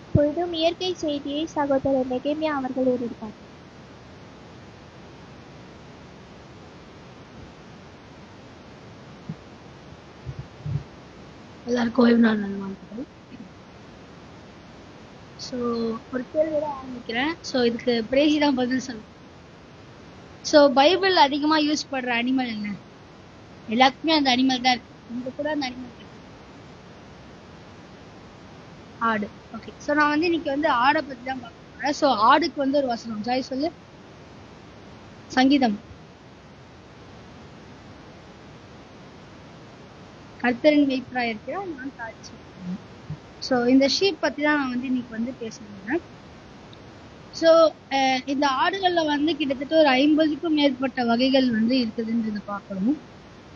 இப்பொழுதும் இயற்கை செய்தியை சகோதரர் நெகேமியா அவர்கள் எழுதியிருப்பார். எல்லாருக்கும் ஓய்வு நாள் நல்வாழ்த்துக்கள். ஸோ ஒரு கேள்வியோட ஆரம்பிக்கிறேன். ஸோ இதுக்கு பிரேசி தான் பதில் சொல்லுங்க. ஸோ பைபிள் அதிகமாக யூஸ் பண்ணுற அனிமல் என்ன? எல்லாத்துக்குமே அந்த அனிமல் தான் இருக்கு. இங்க கூட அந்த அனிமல் இருக்கு, ஆடு. ஓகே, ஸோ நான் வந்து இன்னைக்கு வந்து ஆடை பற்றி தான் பார்க்க போகிறேன். ஸோ ஆடுக்கு வந்து ஒரு வசனம், ஜாய் சொல்லு. சங்கீதம். கர்த்தரின் மேய்ப்பராக இருக்கிறார், நான் தாழ்ச்சி. ஸோ இந்த ஷீப் பற்றி தான் நான் வந்து இன்னைக்கு வந்து பேசுகிறேன். ஸோ இந்த ஆடுகளில் வந்து கிட்டத்தட்ட ஒரு 50க்கும் மேற்பட்ட வகைகள் வந்து இருக்குதுன்றதை பார்க்கணும்.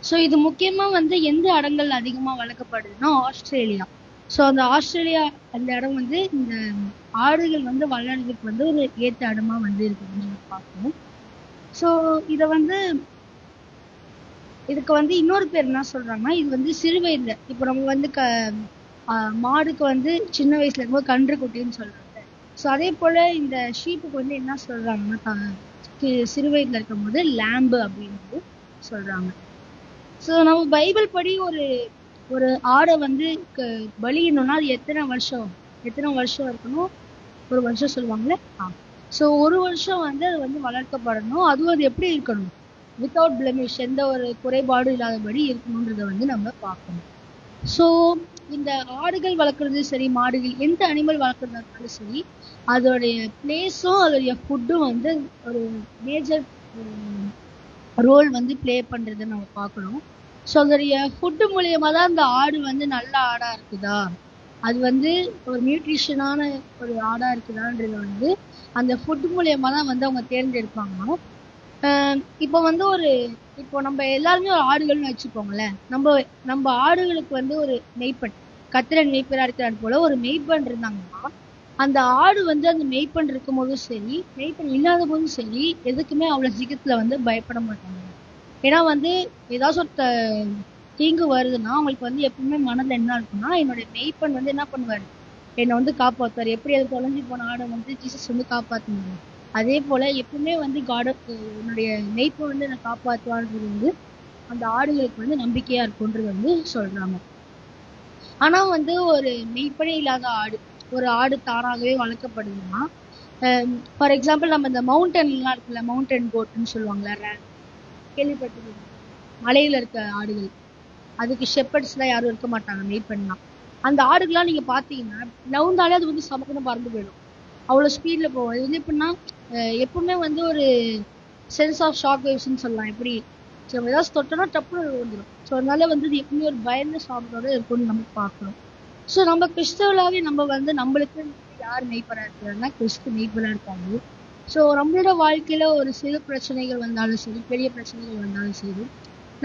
ஸோ இது முக்கியமாக வந்து எந்த இடங்கள் அதிகமாக வளர்க்கப்படுதுன்னா ஆஸ்திரேலியா. ஸோ அந்த ஆஸ்திரேலியா அந்த இடம் வந்து இந்த ஆடுகள் வந்து வளர்றதுக்கு வந்து ஒரு ஏற்ற இடமா வந்து இருக்குதுன்றதை பார்க்கணும். ஸோ இதை வந்து இதுக்கு வந்து இன்னொரு பேர் என்ன சொல்றாங்கன்னா, இது வந்து சிறு வயதுல இப்போ நம்ம வந்து மாடுக்கு வந்து சின்ன வயசுல இருக்கும்போது கன்று குட்டின்னு சொல்றாங்க. ஸோ அதே போல இந்த ஷீப்புக்கு வந்து என்ன சொல்றாங்கன்னா, சிறு வயதுல இருக்கும் போது லேம்பு அப்படின்னு சொல்றாங்க. ஸோ நம்ம பைபிள் படி ஒரு ஒரு ஆடை வந்து பலியிடணும்னா அது எத்தனை வருஷம் இருக்கணும்? ஒரு வருஷம் சொல்லுவாங்களே. ஸோ ஒரு வருஷம் வந்து அது வந்து வளர்க்கப்படணும். அதுவும் அது எப்படி இருக்கணும்? வித்தவுட் பிளமிஷ், எந்த ஒரு குறைபாடும் இல்லாதபடி இருக்கணுன்றதை வந்து நம்ம பார்க்கணும். ஸோ இந்த ஆடுகள் வளர்க்குறது சரி, மாடுகள், எந்த அனிமல் வளர்க்குறதுனாலும் சரி, அதோடைய பிளேஸும் அதோடைய ஃபுட்டும் வந்து ஒரு மேஜர் ரோல் வந்து பிளே பண்ணுறதை நம்ம பார்க்கணும். ஸோ அதோடைய ஃபுட்டு மூலியமாக தான் அந்த ஆடு வந்து நல்ல ஆடாக இருக்குதா, அது வந்து ஒரு நியூட்ரிஷனான ஒரு ஆடாக இருக்குதான்றது வந்து அந்த ஃபுட் மூலியமாக தான் வந்து அவங்க தேர்ந்தெடுப்பாங்க. இப்போ வந்து இப்போ நம்ம எல்லாருமே ஒரு ஆடுகள்னு வச்சுக்கோங்களேன். நம்ம ஆடுகளுக்கு வந்து ஒரு மெய்ப்பெண், கத்திரன் மெய்ப்பெண்ணா இருக்கிறார் போல ஒரு மெய்ப்பெண் இருந்தாங்கன்னா, அந்த ஆடு வந்து அந்த மெய்ப்பெண் இருக்கும் போதும் சரி, மெய்ப்பெண் இல்லாத போதும் சரி, எதுக்குமே அவ்வளவு சீக்கிரத்துல வந்து பயப்பட மாட்டாங்க. ஏன்னா வந்து ஏதாச்சும் ஒரு தீங்கு வருதுன்னா அவங்களுக்கு வந்து எப்பவுமே மனதில் என்ன இருக்குன்னா, என்னுடைய மெய்ப்பெண் வந்து என்ன பண்ணுவாரு, என்னை வந்து காப்பாற்றுவார். எப்படி அது தொலைஞ்சி போன ஆடை வந்து ஜீசஸ் வந்து காப்பாற்றினாரு, அதே போல எப்பவுமே வந்து என்னுடைய மெய்ப்பெண் வந்து என்னை காப்பாற்றுவான்றது வந்து அந்த ஆடுகளுக்கு வந்து நம்பிக்கையா இருக்குன்றது வந்து சொல்றாங்க. ஆனா வந்து ஒரு மெய்ப்பனே இல்லாத ஒரு ஆடு தானாகவே வளர்க்கப்படுதுன்னா, ஃபார் எக்ஸாம்பிள் நம்ம இந்த மவுண்டன்லாம் இருக்குல்ல, மவுண்டன் கோட்னு சொல்லுவாங்கல்ல, கேள்விப்பட்டிருக்கீங்க? மலையில இருக்க ஆடுகள், அதுக்கு ஷெப்பர்ட்ஸ்லாம் யாரும் இருக்க மாட்டாங்க, மெய்ப்பெண்லாம். அந்த ஆடுகள்லாம் நீங்க பாத்தீங்கன்னா நவுந்தாலே அது வந்து சமக்கணும் பறந்து போயிடும், அவ்வளவு ஸ்பீட்ல போகும். இது வந்து எப்படின்னா எப்பவுமே வந்து ஒரு சென்ஸ் ஆஃப் ஷாக் வேவ்ஸ்ன்னு சொல்லலாம். எப்படி நம்ம ஏதாவது தொட்டோம்னா டப்புன்னு வந்துடும். ஸோ அதனால வந்து இது எப்பவுமே ஒரு பயந்த சாப்பிடோட இருக்கும்னு நம்ம பார்க்கணும். ஸோ நம்ம கிறிஸ்தவர்களாவே நம்ம வந்து நம்மளுக்கு யார் மெய்ப்பரா இருக்கிறாங்கன்னா கிறிஸ்து மெய்ப்பரா இருக்காங்க. ஸோ நம்மளோட வாழ்க்கையில ஒரு சிறு பிரச்சனைகள் வந்தாலும் சரி, பெரிய பிரச்சனைகள் வந்தாலும் சரி,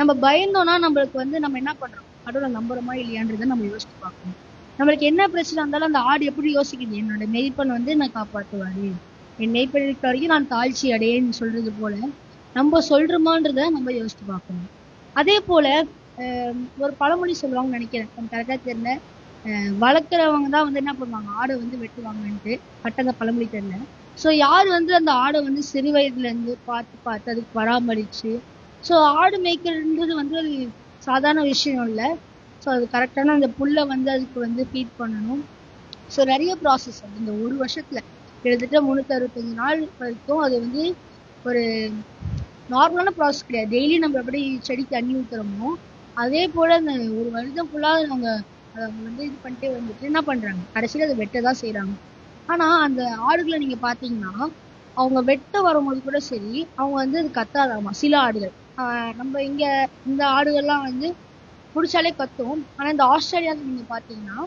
நம்ம பயந்தோம்னா நம்மளுக்கு வந்து நம்ம என்ன பண்றோம், கடவுளை நம்புறோமா இல்லையான்றதை நம்ம யோசிச்சு பார்க்கணும். நம்மளுக்கு என்ன பிரச்சனை இருந்தாலும் அந்த ஆடு எப்படி யோசிக்குது, என்னோட மெய்ப்பன் வந்து நான் காப்பாற்றுவாரு, என் மெய்ப்பன் இருக்க வரைக்கும் நான் தாழ்ச்சி அடையேன்னு சொல்றது போல நம்ம சொல்றோமான்றத நம்ம யோசிச்சு பார்க்கணும். அதே போல ஒரு பழமொழி சொல்லுவாங்கன்னு நினைக்கிறேன், எனக்கு கரெக்டா தெரியல. வளர்க்குறவங்க தான் வந்து என்ன பண்ணுவாங்க, ஆடை வந்து வெட்டுவாங்கன்ட்டு. கட்டங்க பழமொழி தெரியல. ஸோ யார் வந்து அந்த ஆடை வந்து சிறு வயதுல இருந்து பார்த்து அதுக்கு பராமரிச்சு, ஸோ ஆடு மேய்க்கிறதுன்றது வந்து ஒரு சாதாரண விஷயம் இல்லை. ஸோ அது கரெக்டான அந்த புல்லை வந்து அதுக்கு வந்து ஃபீட் பண்ணணும். ஸோ நிறைய ப்ராசஸ் அது இந்த ஒரு வருஷத்துல கிட்டத்தட்ட 365 நாள் வரைக்கும் அது வந்து ஒரு நார்மலான ப்ராசஸ் கிடையாது. டெய்லி நம்ம எப்படி செடிக்கு தண்ணி ஊற்றுறோமோ அதே போல அந்த ஒரு வருஷம் ஃபுல்லாக அவங்க வந்து இது பண்ணிட்டே வந்துட்டு என்ன பண்றாங்க, கடைசியில் அதை வெட்ட தான் செய்யறாங்க. ஆனா அந்த ஆடுகளை நீங்க பாத்தீங்கன்னா அவங்க வெட்ட வரும்போது கூட சரி, அவங்க வந்து அது கத்தாதாமா. சில ஆடுகள் நம்ம இங்க இந்த ஆடுகள்லாம் வந்து பிடிச்சாலே கத்தும். ஆனா இந்த ஆஸ்திரேலியாவில் நீங்க பாத்தீங்கன்னா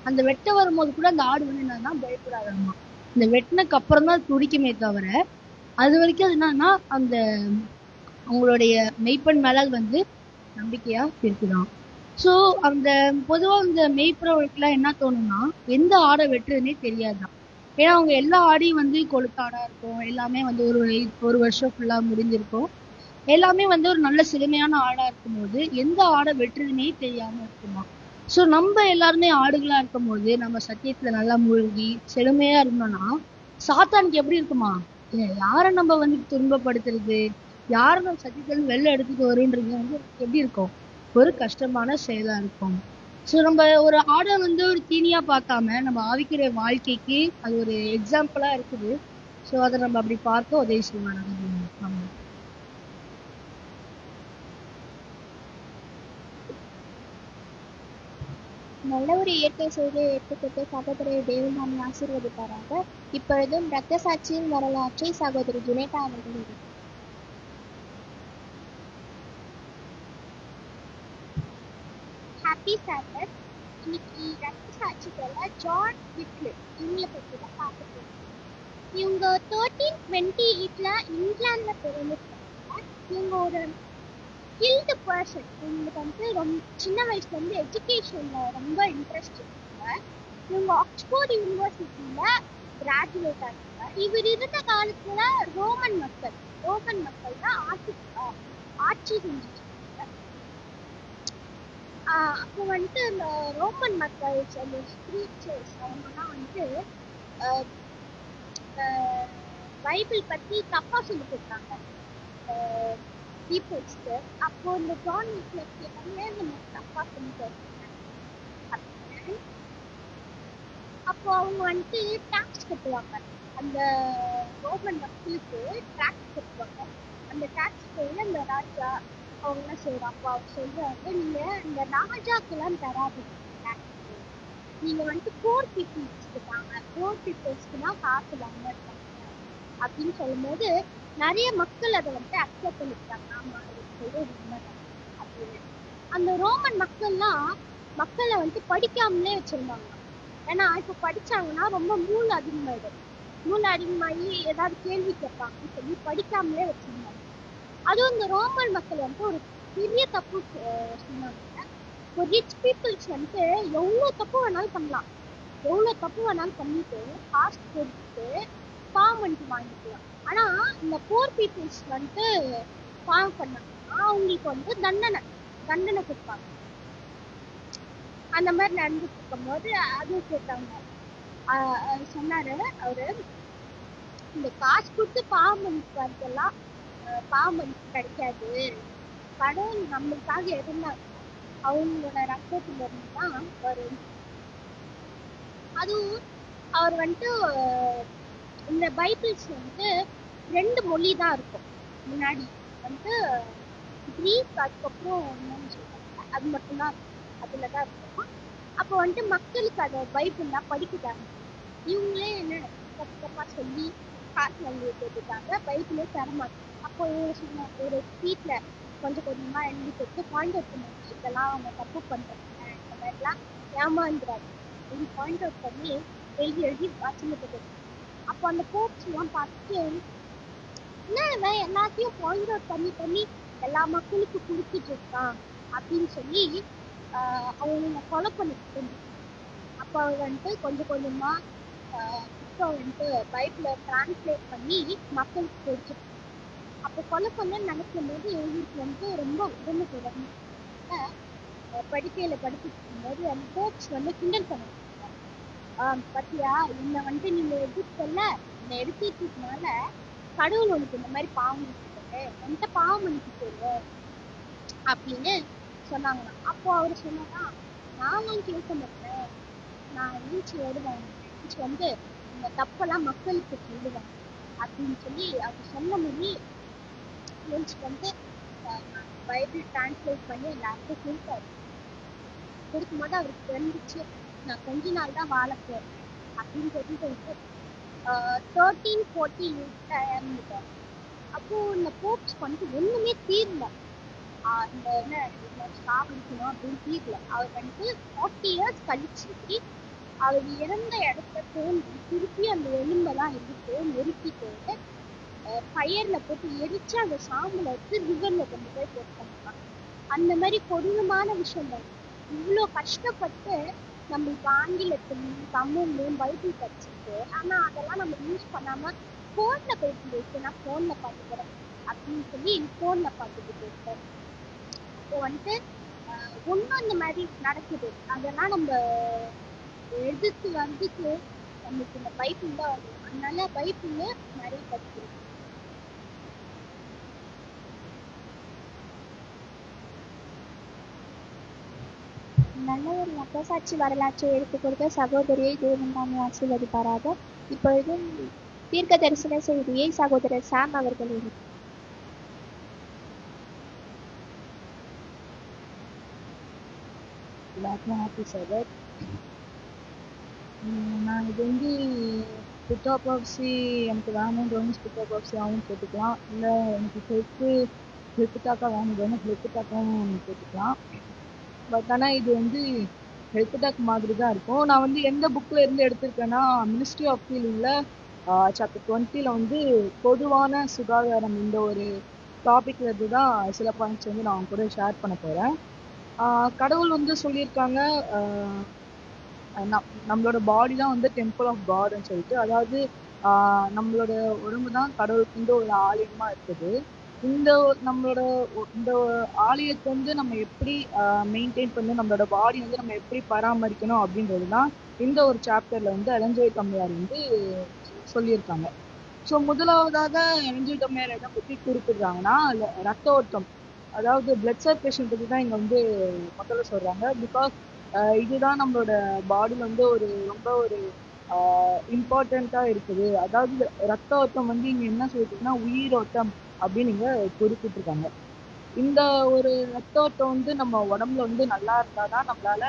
அந்த வெட்ட வரும்போது கூட அந்த ஆடு வந்து என்னன்னா பயப்படாதாமா. இந்த வெட்டினக்கு அப்புறம் தான் துடிக்குமே தவிர அது வரைக்கும் அது என்னன்னா அந்த அவங்களுடைய மெய்ப்பெண் மேல அது வந்து நம்பிக்கையா இருக்குதான். ஸோ அந்த பொதுவா இந்த மேய்ப்புறவங்களுக்குலாம் என்ன தோணும்னா எந்த ஆடை வெட்டுறதுனே தெரியாதுதான். ஏன்னா அவங்க எல்லா ஆடையும் வந்து கொளுத்தாடா இருக்கும், எல்லாமே வந்து ஒரு வருஷம் ஃபுல்லா முடிஞ்சிருக்கும், எல்லாமே வந்து ஒரு நல்ல செழுமையான ஆடா இருக்கும்போது எந்த ஆடை வெட்டுறதுனே தெரியாம இருக்குமா. ஸோ நம்ம எல்லாருமே ஆடுகளா இருக்கும் போது நம்ம சத்தியத்துல நல்லா மூழ்கி செழுமையா இருந்தோம்னா சாத்தானுக்கு எப்படி இருக்குமா, யாரை நம்ம வந்து துன்பப்படுத்துறது, யாரை நம்ம சத்தியத்துல வெளில எடுத்துட்டு வருன்றது வந்து எப்படி இருக்கும், ஒரு கஷ்டமான செயலா இருக்கும். ஸோ நம்ம ஒரு ஆடை வந்து ஒரு தீனியா பார்க்காம நம்ம ஆவிக்கிற வாழ்க்கைக்கு அது ஒரு எக்ஸாம்பிளா இருக்குது. ஸோ அதை நம்ம அப்படி பார்த்து உதவி செய்வாங்க. ஆமா. நல்ல ஒரு இயற்கை செய்தியை எடுத்துக்கிட்டு சகோதரி தேவன் நம்மை ஆசீர்வதிப்பாராக. இப்பொழுதும் இரத்த சாட்சியின் வரலாற்றை சகோதரி ஜுனேட்டா அவர்கள் எழுதுகிறார். ஹாப்பி சாபத். இன்னைக்கு ரத்த சாட்சிகளை ஜான் விக்லிப் இவங்களை பற்றி தான் பார்க்க போகிறோம். இவங்க 1328 இங்கிலாந்துல பிறந்திருக்காங்க. இவங்க ஒரு ஸ்கில்டு பர்சன். இவங்களுக்கு வந்து ரொம்ப சின்ன வயசுல இருந்து எஜுகேஷன்ல ரொம்ப இன்ட்ரெஸ்ட் இருக்காங்க. இவங்க ஆக்ஸ்போர்ட் யூனிவர்சிட்டியில கிராஜுவேட் ஆனாங்க. இவர் இருந்த காலத்துல ரோமன் மக்கள் தான் ஆட்சி செஞ்சுட்டு இருக்காங்க. அப்போ வந்துட்டு இந்த ரோமன் மக்கள் அந்த ஸ்கிரீச்சர்ஸ் அவங்கலாம் வந்துட்டு பைபிள் பத்தி தப்பா சொல்லி கொடுத்தாங்க பீப்புள்ஸ்க்கு. அப்போ இந்த ஜான் விக்லிப் எல்லாமே நம்ம தப்பா சொல்லி கொடுத்தாங்க. அப்போ அவங்க வந்துட்டு டாக்ஸ் கட்டுவாங்க. அந்த ரோமன் மக்களுக்கு டாக்ஸ் கட்டுவாங்க. அந்த டாக்ஸ் போய் அந்த ராஜா அவங்க என்ன செய்யறாங்க, அப்போ அவங்க சொல்றாங்க, நீங்க இந்த ராஜாக்கெல்லாம் தராதீங்க டாக்ஸ், நீங்க வந்துட்டு போர் பீப்புள்ஸ்க்கு தாங்க, போர் பீப்புள்ஸ்க்கு தான் காசு வாங்க அப்படின்னு சொல்லும்போது நிறைய மக்கள் அதை வந்து அக்செப்ட் பண்ணிக்கிட்டாங்க. ஆமா சொல்றது உண்மைதான் அப்படின்னு. அந்த ரோமன் மக்களை வந்துட்டு படிக்காமலே வச்சிருந்தாங்க. ஏன்னா இப்ப படிச்சாங்கன்னா ரொம்ப மூளை அதிகமாகி ஏதாவது கேள்வி கேட்பாங்கன்னு சொல்லி படிக்காமலே வச்சிருந்தாங்க. அதுவும் இந்த ரோமன் மக்கள் வந்துட்டு ஒரு பெரிய தப்பு சொன்னாங்க. ஒரு ரிச் பீப்புள்ஸ் வந்துட்டு எவ்வளவு தப்பு வேணாலும் பண்ணலாம், எவ்வளவு தப்பு வேணாலும் பண்ணிட்டு காசு கொடுத்துட்டு பாவம் பண்ணிட்டு வாங்கிக்கலாம். ஆனா இந்த போர் பீப்புள்ஸ் வந்துட்டு பாவம் பண்ணாங்கன்னா அவங்களுக்கு வந்து தண்டனை கொடுப்பாங்க. அந்த மாதிரி நடந்துட்டு இருக்கும் போது அதுவும் கேட்டாங்க. சொன்னாரு அவரு, இந்த காசு கொடுத்து பாவம் பண்ணிட்டு வரதெல்லாம் பாவம் பண்ணிட்டு கிடைக்காது, கடவுள் நம்மளுக்காக இருந்தாங்க, அவங்களோட ரத்தத்துல இருந்து தான் வரும். அதுவும் அவர் வந்துட்டு இந்த பைபிள்ஸ் வந்து 2 மொழி தான் இருக்கும். முன்னாடி வந்துட்டு கிரீக், அதுக்கப்புறம் என்னன்னு சொல்றாங்க அது மட்டும்தான் அதுலதான் இருக்கும். அப்போ வந்துட்டு மக்களுக்கு அதை பைபிள்லாம் படிக்கிறாங்க. இவங்களே என்ன தப்பா சொல்லி காசு வாங்கி கேட்டுட்டாங்க, பைபிளே தரமாட்டாங்க. அப்போ இவங்க சொன்னாங்க, ஒரு வீட்டுல கொஞ்சம் கொஞ்சமா எழுதி கொடுத்து பாயிண்ட் அவுட் பண்ணி, இதெல்லாம் அவங்க தப்பு பண்றாங்க, இந்த மாதிரிலாம் ஏமாந்துறாங்க இது பாயிண்ட் அவுட் பண்ணி எழுதி வாசனத்தை. அப்போ அந்த போப்ஸ் எல்லாம் பார்த்துட்டு, என்ன எல்லாத்தையும் பாயிண்ட் அவுட் பண்ணி எல்லா மக்களுக்கும் கொடுத்துட்டு இருக்கான் அப்படின்னு சொல்லி அவங்க கொலை பண்ணிட்டு. அப்போ அவர் வந்துட்டு கொஞ்சம் கொஞ்சமா இப்போ வந்துட்டு பைபிளை டிரான்ஸ்லேட் பண்ணி மக்களுக்கு கொடுத்துட்டு. அப்போ கொலை பண்ண நினைக்கும் போது இவங்களுக்கு வந்து ரொம்ப உடம்புக்கு உடம்பு படிக்கையில படிச்சுட்டு இருக்கும்போது அந்த போப்ஸ் வந்து கிண்டல் பண்ணாங்க. பத்தியா என்னை வந்துட்டு நீங்க எதிர்க்கல, என்னை எடுத்துட்டதுனால கடவுள் உனக்கு இந்த மாதிரி பாவம் பண்ணிட்டு என்கிட்ட பாவம் பண்ணிட்டு அப்படின்னு சொன்னாங்களாம். அப்போ அவரு சொன்னாரா, நானும் கேட்க மாட்டேன், நான் வீழ்ச்சி வருவேன், வீழ்ச்சி வந்து இந்த தப்பெல்லாம் மக்களுக்கு சொல்லுவேன் அப்படின்னு சொல்லி அவர் சொன்ன மாதிரி வீழ்ச்சி வந்து பைபிள் டிரான்ஸ்லேட் பண்ணி எல்லாருக்கும் கொடுத்தாரு. கொடுக்கும்போது அவருக்கு தெரிஞ்சிச்சு, நான் கொஞ்ச நாள் தான் வாழ போறேன் அப்படின்னு தெரிஞ்சு 1348 இறந்துட்டாரு. அப்போ இந்த போப்ஸ் வந்து ஒண்ணுமே தீரல, இந்த என்ன சாப்பிடணும் அப்படின்னு தீரல. அவர் வந்து 40 years கழிச்சு அவர் இறந்த இடத்துல தோன்றி திருப்பி அந்த எலும்பெல்லாம் எடுத்து நெருக்கிட்டு ஃபயர்ல போட்டு எரிச்சு அந்த சாம்பலை எடுத்து ரிவர்ல கொண்டு போய் போட்டாங்க. அந்த மாதிரி கொடூரமான விஷயம் தான். இவ்வளோ கஷ்டப்பட்டு நம்மளுக்கு ஆங்கிலத்திலையும் தமிழ்லையும் பைபிள் படிச்சுட்டு ஆனா அதெல்லாம் நம்ம யூஸ் பண்ணாம ஃபோன்ல பைபிள் இருக்கு நான் ஃபோன்ல பார்த்துக்கிறேன் அப்படின்னு சொல்லி ஃபோன்ல பார்த்துக்கிட்டு இருக்கேன். இப்போ வந்துட்டு ஒன்றும் இந்த மாதிரி நடக்குது. அதெல்லாம் நம்ம எதிர்த்து வந்துட்டு நமக்கு இந்த பைபிள் தான் வரும். அதனால பைபிள் நிறைய படிக்கிறோம். நல்ல ஒரு மதசாட்சி வரலாற்றை எடுத்துக் கொடுத்த சகோதரியை தேவன் தாமே ஆசீர்வதிப்பாராக. இப்பொழுது தீர்க்க தரிசன செய்தியை சகோதரர் சாம் அவர்கள் எல்லாருக்கும் ஹாப்பி சபத். நான் இது வந்து புத்தா பாப்ஸி எனக்கு வேணுன்றவங்க புத்தா பாப்ஸி ஆகும் போட்டுக்கலாம், இல்லை எனக்கு ஹெல்ப்புட்டாக்கா வேணுன்றவங்க ஹெல்ப்புட்டாக்காவும் போட்டுக்கலாம். பட் ஆனால் இது வந்து ஹெல்ப்புட்டாக் மாதிரி தான் இருக்கும். நான் வந்து எந்த புக்கில் இருந்து எடுத்திருக்கேன்னா மினிஸ்ட்ரி ஆஃப் ஹீலிங்கில் சாப்டர் 20 வந்து பொதுவான சுகாதாரம் இந்த ஒரு டாபிக்ல இருந்து தான் சில பாயிண்ட்ஸ் வந்து நான் கூட ஷேர் பண்ண போகிறேன். கடவுள் வந்து சொல்லியிருக்காங்க நம்மளோட பாடி தான் வந்து டெம்பிள் ஆஃப் காட்னு சொல்லிட்டு. அதாவது நம்மளோட உடம்பு தான் கடவுளுக்கு வந்து ஒரு ஆலயமா இருக்குது. நம்மளோட இந்த ஆலயத்தை வந்து நம்ம எப்படி மெயின்டைன் பண்ணி நம்மளோட பாடி வந்து நம்ம எப்படி பராமரிக்கணும் அப்படின்றது தான் இந்த ஒரு சாப்டர்ல வந்து எலஞ்சோய் கம்மையார் வந்து சொல்லியிருக்காங்க. ஸோ முதலாவதாக எலஞ்சோய் கம்மையார் எதை பற்றி குறிப்பிடுறாங்கன்னா ரத்த ஓட்டம், அதாவது பிளட் சர்க்குலேஷன் பற்றி தான் இங்கே வந்து முதல்ல சொல்றாங்க. பிகாஸ் இதுதான் நம்மளோட பாடியில் வந்து ரொம்ப ஒரு இம்பார்ட்டண்ட்டாக இருக்குது. அதாவது ரத்த ஓட்டம் வந்து இங்கே என்ன சொல்லிட்டுருக்குன்னா உயிரோட்டம் அப்படின்னு இங்கே குறிப்பிட்டிருக்காங்க. இந்த ஒரு ரத்த ஓட்டம் வந்து நம்ம உடம்புல வந்து நல்லா இருந்தாதான் நம்மளால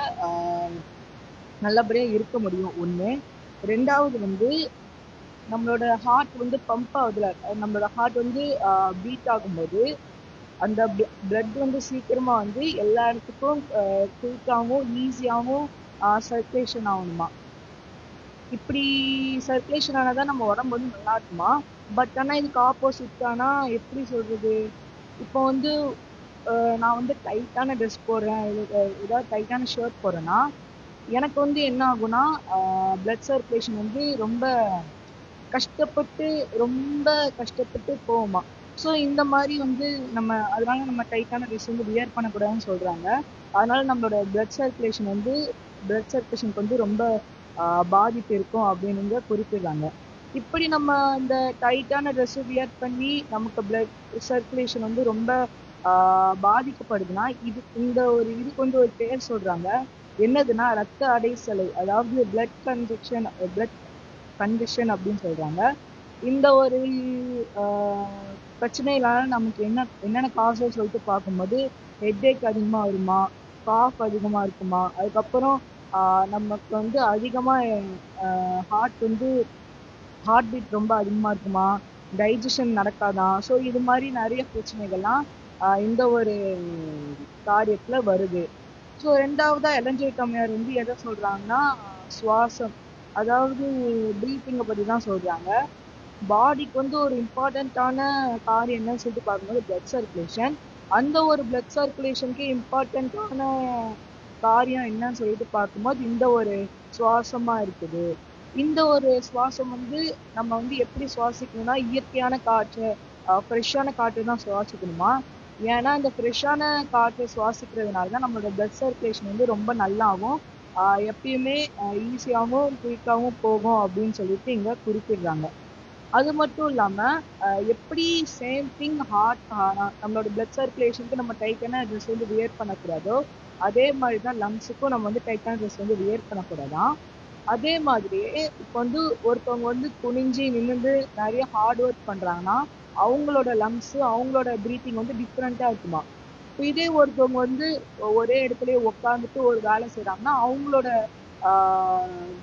நல்லபடியாக இருக்க முடியும். ஒன்று. ரெண்டாவது வந்து நம்மளோட ஹார்ட் வந்து பம்ப் ஆகுதுல, நம்மளோட ஹார்ட் வந்து பீட் ஆகும்போது அந்த பிளட் வந்து சீக்கிரமா வந்து எல்லா இடத்துக்கும் குயிக்காகவும் ஈஸியாகவும் சர்க்குலேஷன் ஆகணுமா. இப்படி சர்க்குலேஷன் ஆனாதான் நம்ம உடம்பு வந்து நல்லா இருக்குமா. பட் ஆனால் இதுக்கு ஆப்போசிட்டானா எப்படி சொல்றது, இப்போ வந்து நான் வந்து டைட்டான ட்ரெஸ் போடுறேன், ஏதாவது டைட்டான ஷர்ட் போடுறேன்னா எனக்கு வந்து என்ன ஆகும்னா பிளட் சர்க்குலேஷன் வந்து ரொம்ப கஷ்டப்பட்டு போகுமா. ஸோ இந்த மாதிரி வந்து அதனால நம்ம டைட்டான ட்ரெஸ் வந்து வியர் பண்ணக்கூடாதுன்னு சொல்றாங்க. அதனால நம்மளோட பிளட் சர்க்குலேஷனுக்கு வந்து ரொம்ப பாதிப்பு இருக்கும் அப்படின்னு குறிப்பிடுறாங்க. இப்படி நம்ம இந்த டைட்டான ட்ரெஸ் வியர் பண்ணி நமக்கு பிளட் சர்க்குலேஷன் வந்து ரொம்ப பாதிக்கப்படுதுன்னா இதுக்கு வந்து ஒரு பேர் சொல்றாங்க. என்னதுன்னா ரத்த அடைசலை, அதாவது பிளட் கன்ஜெக்ஷன் அப்படின்னு சொல்றாங்க. இந்த ஒரு பிரச்சனைகளால நமக்கு என்னென்ன காசு சொல்லிட்டு பார்க்கும்போது ஹெட்ஏக் அதிகமா வருமா, காஃப் அதிகமா இருக்குமா, அதுக்கப்புறம் நமக்கு வந்து அதிகமா ஹார்ட் பீட் ரொம்ப அதிகமா இருக்குமா, டைஜஷன் நடக்காதான். ஸோ இது மாதிரி நிறைய பிரச்சனைகள்லாம் இந்த ஒரு காரியத்துல வருது. ஸோ ரெண்டாவதா எலஞ்சோய் கம்மையார் வந்து எதை சொல்றாங்கன்னா சுவாசம், அதாவது பிரீத்திங்கை பத்தி தான் சொல்றாங்க. பாடிக்கு வந்து ஒரு இம்பார்ட்டண்ட்டான காரியம் என்னன்னு சொல்லிட்டு பார்க்கும்போது பிளட் சர்க்குலேஷன். அந்த ஒரு பிளட் சர்க்குலேஷனுக்கு இம்பார்ட்டண்ட்டான காரியம் என்னன்னு சொல்லிட்டு பார்க்கும்போது இந்த ஒரு சுவாசமா இருக்குது. இந்த ஒரு சுவாசம் வந்து நம்ம வந்து எப்படி சுவாசிக்கணும்னா இயற்கையான காற்று, ஃப்ரெஷ்ஷான காற்று தான் சுவாசிக்கணுமா. ஏன்னா இந்த ஃப்ரெஷ்ஷான காற்றை சுவாசிக்கிறதுனால தான் நம்மளோட பிளட் சர்க்குலேஷன் வந்து ரொம்ப நல்லாவும் எப்பயுமே ஈஸியாகவும் குயிக்காகவும் போகும் அப்படின்னு சொல்லிட்டு இங்க குறிப்பிடுறாங்க. அது மட்டும் இல்லாம எப்படி சேம் திங் நம்மளோட பிளட் சர்க்குலேஷனுக்கு நம்ம டைட்டான ட்ரெஸ் வந்து வியர் பண்ணக்கூடாதோ அதே மாதிரிதான் லங்ஸுக்கும் நம்ம வந்து டைட்டான ட்ரெஸ் வந்து வியர் பண்ணக்கூடாதான். அதே மாதிரியே இப்போ வந்து ஒருத்தவங்க வந்து குனிஞ்சு நிமிர்ந்து நிறைய ஹார்ட் ஒர்க் பண்றாங்கன்னா அவங்களோட லங்ஸ் அவங்களோட பிரீத்திங் வந்து டிஃப்ரெண்டா இருக்குமா. இதே ஒருத்தவங்க வந்து ஒரே இடத்துலயே உட்காந்துட்டு ஒரு வேலை செய்யறாங்கன்னா அவங்களோட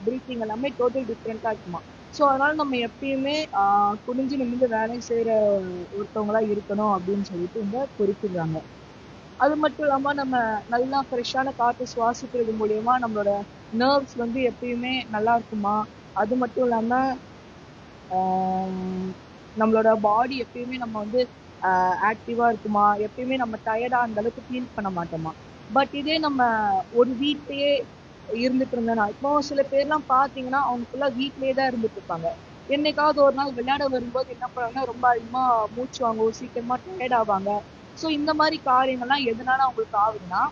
பிரீத்திங் எல்லாமே டோட்டல் டிஃப்ரெண்டா இருக்குமா. ஸோ அதனால நம்ம எப்பயுமே குனிஞ்சு நிமிர்ந்து வேலை செய்யற ஒருத்தவங்களா இருக்கணும் அப்படின்னு சொல்லிட்டு இங்க குறிப்பிடுறாங்க. அது மட்டும் இல்லாம நம்ம நல்லா ஃப்ரெஷ்ஷான காற்று சுவாசிக்கிறது மூலியமா நம்மளோட நர்வ்ஸ் வந்து எப்பயுமே நல்லா இருக்குமா. அது மட்டும் இல்லாம நம்மளோட பாடி எப்பயுமே நம்ம வந்து ஆக்டிவா இருக்குமா, எப்பயுமே நம்ம டயர்டா அந்த அளவுக்கு ஃபீல் பண்ண மாட்டோமா. பட் இதே நம்ம ஒரு வீட்லயே இருந்துட்டு இருந்தேன்னா, இப்போ சில பேர்லாம் பாத்தீங்கன்னா அவங்க ஃபுல்லா வீட்லயே தான் இருந்துட்டு இருப்பாங்க. என்னைக்காவது ஒரு நாள் விளையாட வரும்போது என்ன பண்ணுவாங்கன்னா ரொம்ப அதிகமா மூச்சு வாங்கும், சீக்கிரமா டயர்ட் ஆவாங்க. ஸோ இந்த மாதிரி காரியங்கள்லாம் எதனால அவங்களுக்கு ஆகுதுன்னா,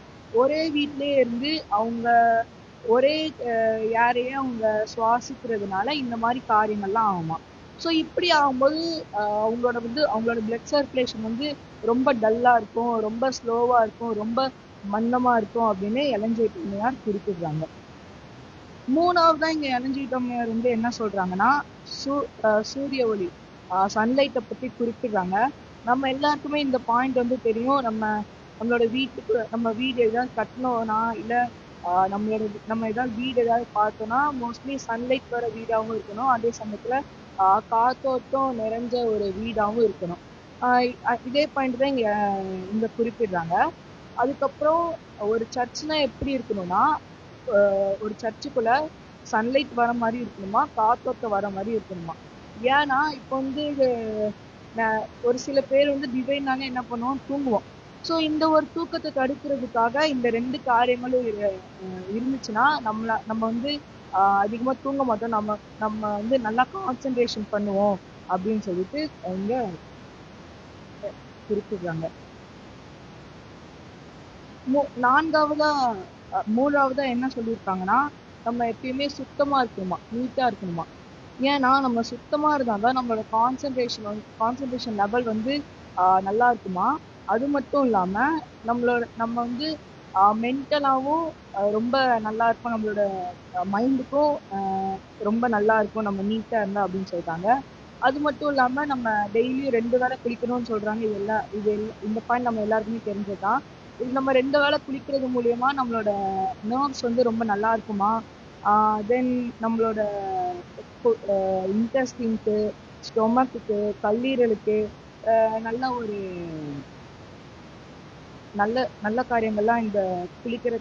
ஒரே வீட்லயே இருந்து அவங்க ஒரே ஏரையே அவங்க சுவாசிக்கிறதுனால இந்த மாதிரி காரியங்கள்லாம் ஆகுமா. ஸோ இப்படி ஆகும்போது அவங்களோட பிளட் சர்க்குலேஷன் வந்து ரொம்ப டல்லா இருக்கும், ரொம்ப ஸ்லோவா இருக்கும், ரொம்ப மந்தமா இருக்கும் அப்படின்னு எலஞ்சைட்டோமையார் குறிப்பிடுறாங்க. மூணாவதா இங்க எலஞ்சைட்டோமையார் வந்து என்ன சொல்றாங்கன்னா, சூரிய ஒளி சன்லைட்டை பத்தி குறிப்பிடுறாங்க. நம்ம எல்லாருக்குமே இந்த பாயிண்ட் வந்து தெரியும். நம்மளோட நம்ம வீடு ஏதாவது கட்டணும்னா இல்ல நம்ம ஏதாவது வீடு ஏதாவது பார்த்தோம்னா மோஸ்ட்லி சன்லைட் வர வீடாகவும் இருக்கணும், அதே சமயத்துல காத்தோட்டம் நிறைஞ்ச ஒரு வீடாகவும் இருக்கணும். இதே பாயிண்ட் தான் இங்க குறிப்பிடுறாங்க. அதுக்கப்புறம் ஒரு சர்ச்னா எப்படி இருக்கணும்னா, ஒரு சர்ச்சுக்குள்ள சன்லைட் வர மாதிரி இருக்கணுமா, காத்தோட்டம் வர மாதிரி இருக்கணுமா. ஏன்னா இப்போ வந்து ஒரு சில பேர் வந்து டிவைனால என்ன பண்ணுவோம், தூங்குவோம். ஸோ இந்த ஒரு தூக்கத்தை தடுக்கிறதுக்காக இந்த 2 காரியங்களும் இருந்துச்சுன்னா நம்ம வந்து அதிகமா தூங்க மாட்டோம், நம்ம வந்து நல்லா கான்சென்ட்ரேஷன் பண்ணுவோம் அப்படின்னு சொல்லிட்டு இங்க குறிப்பிடுறாங்க. மூணாவதா என்ன சொல்லியிருக்காங்கன்னா, நம்ம எப்பயுமே சுத்தமா இருக்கணுமா, நீட்டா இருக்கணுமா. ஏன்னா நம்ம சுத்தமா இருந்தாதான் நம்மளோட கான்சென்ட்ரேஷன் லெவல் வந்து நல்லா இருக்குமா. அது மட்டும் இல்லாம நம்ம வந்து மென்டலாவும் ரொம்ப நல்லா இருக்கும், நம்மளோட மைண்டுக்கும் ரொம்ப நல்லா இருக்கும் நம்ம நீட்டா இருந்தா அப்படின்னு சொல்றாங்க. அது மட்டும் இல்லாம நம்ம டெய்லியும் 2 வேளை குளிக்கணும்னு சொல்றாங்க. இந்த பாயிண்ட் நம்ம எல்லாருக்குமே தெரிஞ்சதுதான். இது நம்ம 2 வேளை குளிக்கிறது மூலியமா நம்மளோட நர்வ்ஸ் வந்து ரொம்ப நல்லா இருக்குமா. தென் நம்மளோட இன்டெஸ்டின்க்கு, ஸ்டொமக்குக்கு, கல்லீரலுக்கு நல்ல ஒரு நல்ல காரியங்கள்லாம் இந்த குளிக்கிற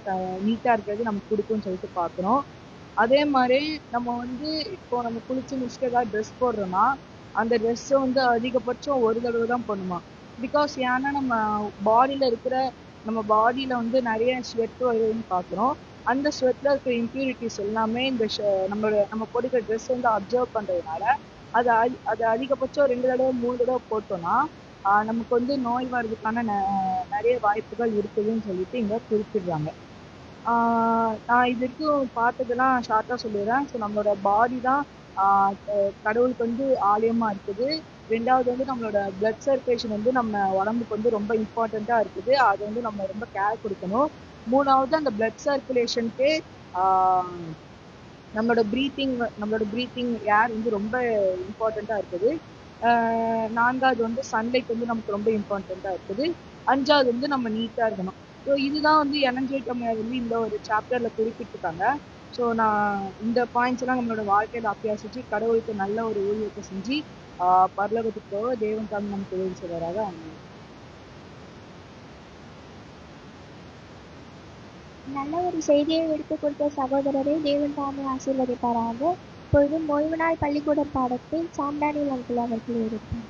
நீட்டா இருக்கிறது நமக்கு கொடுக்கும்னு சொல்லிட்டு பார்க்குறோம். அதே மாதிரி நம்ம வந்து இப்போ நம்ம குளிச்சு முடிச்சுட்டு ஏதாவது ட்ரெஸ் போடுறோம்னா அந்த ட்ரெஸ்ஸை வந்து அதிகபட்சம் ஒரு தடவை தான் போடணுமா. பிகாஸ் ஏன்னா நம்ம பாடியில வந்து நிறைய ஸ்வெட் வருதுன்னு பார்க்குறோம். அந்த ஸ்வெட்ல இருக்கிற இம்ப்யூரிட்டிஸ் எல்லாமே நம்ம போடுற ட்ரெஸ் வந்து அப்சர்வ் பண்றதுனால அது அதிகபட்சம் 2 தடவை 3 தடவை போட்டோம்னா நமக்கு வந்து நோய் வர்றதுக்கான நிறைய வாய்ப்புகள் இருக்குதுன்னு சொல்லிட்டு இங்க குறிப்பிடுறாங்க. நான் இது வரைக்கும் பார்த்ததெல்லாம் ஷார்ட்டா சொல்லிடுறேன். ஸோ நம்மளோட பாடி தான் கடவுளுக்கு வந்து ஆலயமா இருக்குது. 2வது வந்து நம்மளோட பிளட் சர்க்குலேஷன் வந்து நம்ம உடம்புக்கு வந்து ரொம்ப இம்பார்ட்டண்டா இருக்குது, அது வந்து நம்ம ரொம்ப கேர் கொடுக்கணும். 3வது அந்த பிளட் சர்க்குலேஷனுக்கு நம்மளோட ப்ரீத்திங் ஏர் வந்து ரொம்ப இம்பார்ட்டண்டா இருக்குது. 4வது வந்து சன்லைட் வந்து நமக்கு ரொம்ப இம்பார்ட்டண்டா இருக்குது. 5வது வந்து நம்ம நீட்டா இருக்கணும். ஸோ இதுதான் வந்து எலஞ்சைட்டோமையார் வந்து இந்த ஒரு சாப்டர்ல குறிப்பிட்டிருக்காங்க. ஸோ நான் இந்த பாயிண்ட்ஸ் எல்லாம் நம்மளோட வாழ்க்கையில அபியாசிச்சு கடவுளுக்கு நல்ல ஒரு ஊழியத்தை செஞ்சு பரலோகத்துக்கு போக தேவன் தாம் நமக்கு உதவி செய்வாராக. நல்ல ஒரு செய்தியை எடுத்து கொடுத்த சகோதரரை தேவன் தாமே ஆசீர்வதிப்பாராக. இப்பொழுது ஓய்வு நாள் பள்ளிக்கூட பாடத்தை சாம்டானியல் அங்கிள் அவர்கள் எடுப்பார்.